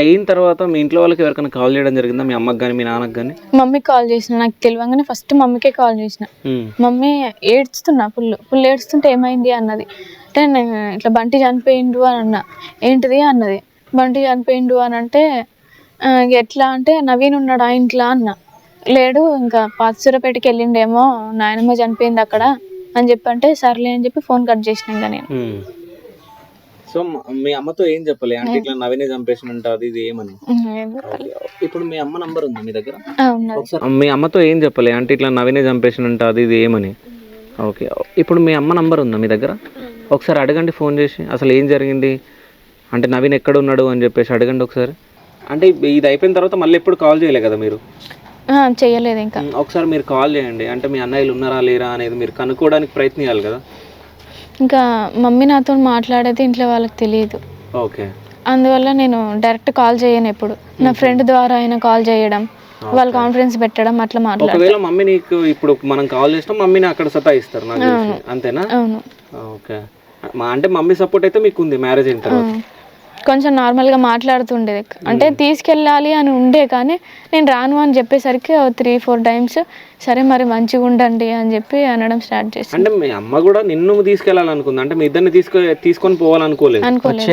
అయిన తర్వాత మీ ఇంట్లో వాళ్ళకి ఎవరికైనా కాల్ చేయడం జరిగిందా? మీ అమ్మకి కానీ మీ నాన్నకి కానీ? మమ్మీకి కాల్ చేసిన, నాకు తెలియగానే ఫస్ట్ మమ్మీకే కాల్ చేసిన. మమ్మీ ఏడుస్తున్నా, ఫుల్ ఏడుస్తుంటే ఏమైంది అన్నది. అంటే నేను ఇట్లా బంటి చనిపోయిండు అని అన్నా. ఏంటిది అన్నది. బంటి చనిపోయిండు అని అంటే ఎట్లా అంటే నవీన్ ఉన్నాడు ఆ ఇంట్లో అన్న. లేడు, ఇంకా పాతసూరపేటకి వెళ్ళిండేమో, నాయనమ్మ చనిపోయింది అక్కడ అని చెప్పి అంటే సర్లే అని చెప్పి ఫోన్ కట్ చేసిన. ఇంకా నేను సో మీ అమ్మతో ఏం చెప్పలే అంటే ఇట్లా నవీనే చంపేసినంట అది ఇది ఏమని? ఇప్పుడు మీ అమ్మ నంబర్ ఉందా మీ దగ్గర? ఒకసారి మీ అమ్మతో ఏం చెప్పలే అంటే ఇట్లా నవీనే చంపేసినంట అది ఇది ఏమని? ఓకే, ఇప్పుడు మీ అమ్మ నంబర్ ఉందా మీ దగ్గర? ఒకసారి అడగండి ఫోన్ చేసి, అసలు ఏం జరిగింది అంటే నవీన్ ఎక్కడ ఉన్నాడు అని చెప్పేసి అడగండి ఒకసారి. అంటే ఇది అయిపోయిన తర్వాత మళ్ళీ ఎప్పుడు కాల్ చేయలే కదా మీరు? చేయలేదు ఇంకా. ఒకసారి మీరు కాల్ చేయండి, అంటే మీ అన్నయ్యలు ఉన్నారా లేరా అనేది మీరు కనుక్కోవడానికి ప్రయత్నించాలి కదా. ఇంకా మమ్మీ నాతో మాట్లాడేది ఇంట్లో వాళ్ళకి తెలియదు. ఓకే, అందువల్ల నేను డైరెక్ట్ కాల్ చేయను ఎప్పుడు. నా ఫ్రెండ్ ద్వారా అయినా కాల్ చేయడం, వాళ్ళు కాన్ఫరెన్స్ పెట్టడం, అట్లా మాట్లాడతారు. ఒకవేళ మమ్మీ నీకు ఇప్పుడు మనం కాల్ చేస్తాం మమ్మీని అక్కడ సతాయిస్తారు నాకు తెలిసి, అంతేనా? అవును. ఓకే, అంటే మమ్మీ సపోర్ట్ అయితే మీకు ఉంది మ్యారేజ్ అయిన తర్వాత? కొంచెం నార్మల్గా మాట్లాడుతుండేది. అంటే తీసుకెళ్ళాలి అని ఉండే, కానీ నేను రాను అని చెప్పేసరికి 3-4 టైమ్స్ సరే మరి మంచిగా ఉండండి అని చెప్పి అనడం స్టార్ట్ చేసి. అంటే మీ అమ్మ కూడా నిన్ను తీసుకెళ్ళాలనుకుంది, అంటే మీ ఇద్దరిని తీసుకొని పోవాలనుకోలేదు? అనుకోలేదు.